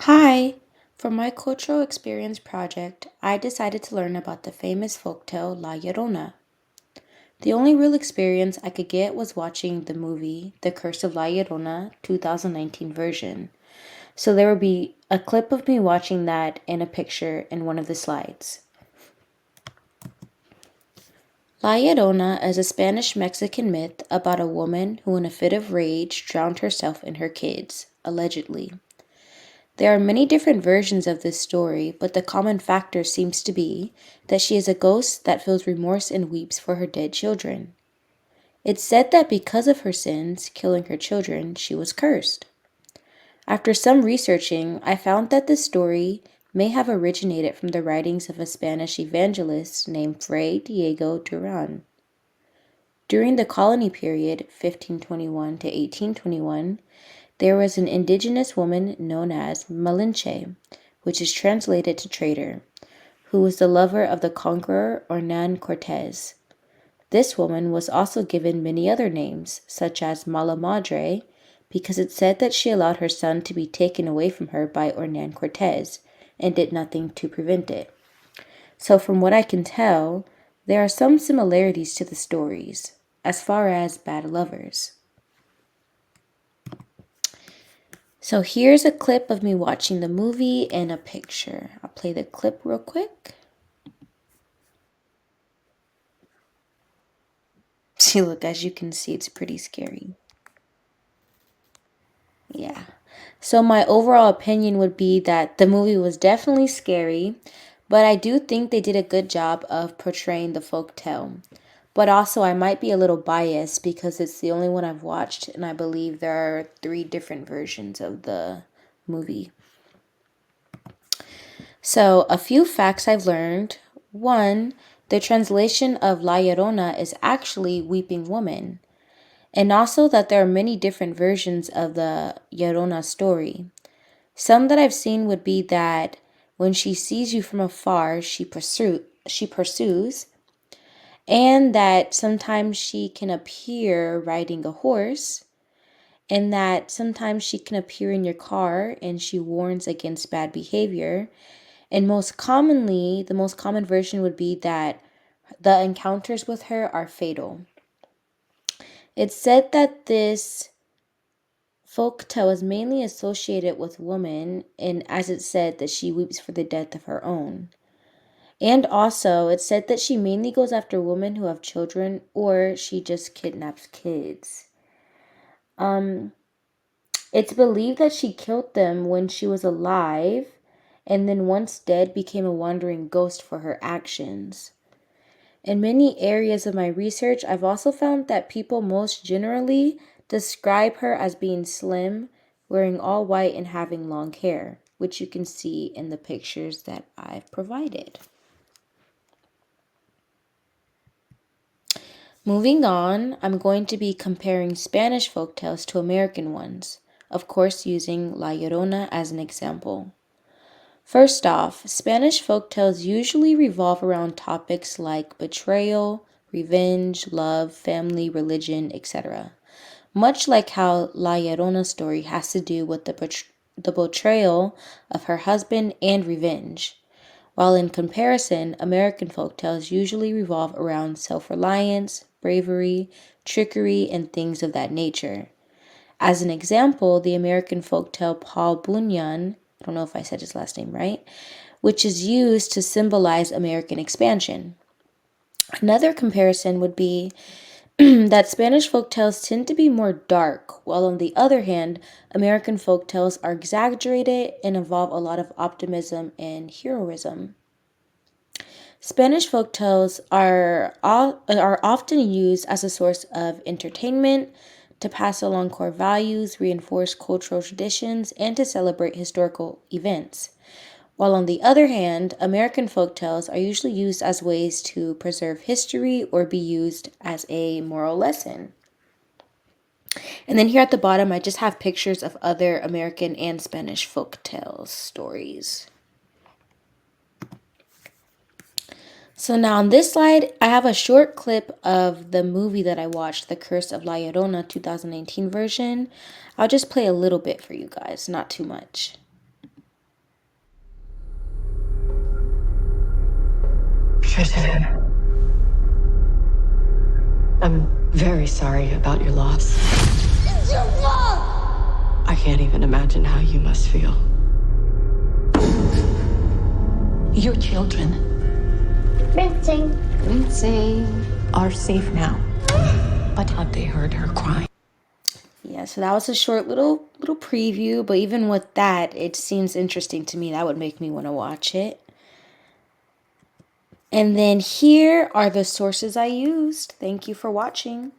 Hi! For my cultural experience project, I decided to learn about the famous folktale La Llorona. The only real experience I could get was watching the movie The Curse of La Llorona 2019 version. So there would be a clip of me watching that and a picture in one of the slides. La Llorona is a Spanish Mexican myth about a woman who, in a fit of rage, drowned herself and her kids, allegedly. There are many different versions of this story, but the common factor seems to be that she is a ghost that feels remorse and weeps for her dead children. It's said that because of her sins, killing her children, she was cursed. After some researching, I found that this story may have originated from the writings of a Spanish evangelist named Fray Diego Duran. During the colony period, 1521 to 1821, there was an indigenous woman known as Malinche, which is translated to traitor, who was the lover of the conqueror Hernan Cortes. This woman was also given many other names, such as Mala Madre, because it said that she allowed her son to be taken away from her by Hernan Cortes and did nothing to prevent it. So, from what I can tell, there are some similarities to the stories, as far as bad lovers. So here's a clip of me watching the movie and a picture. I'll play the clip real quick. See, look, as you can see, it's pretty scary. Yeah. So my overall opinion would be that the movie was definitely scary, but I do think they did a good job of portraying the folk tale. But also, I might be a little biased because it's the only one I've watched, and I believe there are three different versions of the movie. So, a few facts I've learned. One, the translation of La Llorona is actually Weeping Woman, and also that there are many different versions of the Llorona story. Some that I've seen would be that when she sees you from afar, she pursues, and that sometimes she can appear riding a horse, and that sometimes she can appear in your car and she warns against bad behavior. And most commonly, the most common version would be that the encounters with her are fatal. It's said that this folk tale is mainly associated with women, and as it said, that she weeps for the death of her own. And also, it's said that she mainly goes after women who have children or she just kidnaps kids. Um, it's believed that she killed them when she was alive and then once dead became a wandering ghost for her actions. In many areas of my research, I've also found that people most generally describe her as being slim, wearing all white, and having long hair, which you can see in the pictures that I've provided. Moving on, I'm going to be comparing Spanish folktales to American ones, of course, using La Llorona as an example. First off, Spanish folktales usually revolve around topics like betrayal, revenge, love, family, religion, etc. Much like how La Llorona story has to do with the betrayal of her husband and revenge. While in comparison, American folktales usually revolve around self-reliance, bravery, trickery, and things of that nature. As an example, the American folktale Paul Bunyan, I don't know if I said his last name right, which is used to symbolize American expansion. Another comparison would be that Spanish folktales tend to be more dark, while on the other hand, American folktales are exaggerated and involve a lot of optimism and heroism. Spanish folktales are often used as a source of entertainment, to pass along core values, reinforce cultural traditions, and to celebrate historical events. While on the other hand, American folktales are usually used as ways to preserve history or be used as a moral lesson. And then here at the bottom, I just have pictures of other American and Spanish folktales stories. So now on this slide, I have a short clip of the movie that I watched, The Curse of La Llorona 2019 version. I'll just play a little bit for you guys, not too much. Tristan, I'm very sorry about your loss. It's your fault! I can't even imagine how you must feel. Your children, Rinsing. are safe now. But have they heard her cry? Yeah, so that was a short little preview, but even with that, it seems interesting to me. That would make me want to watch it. And then here are the sources I used. Thank you for watching.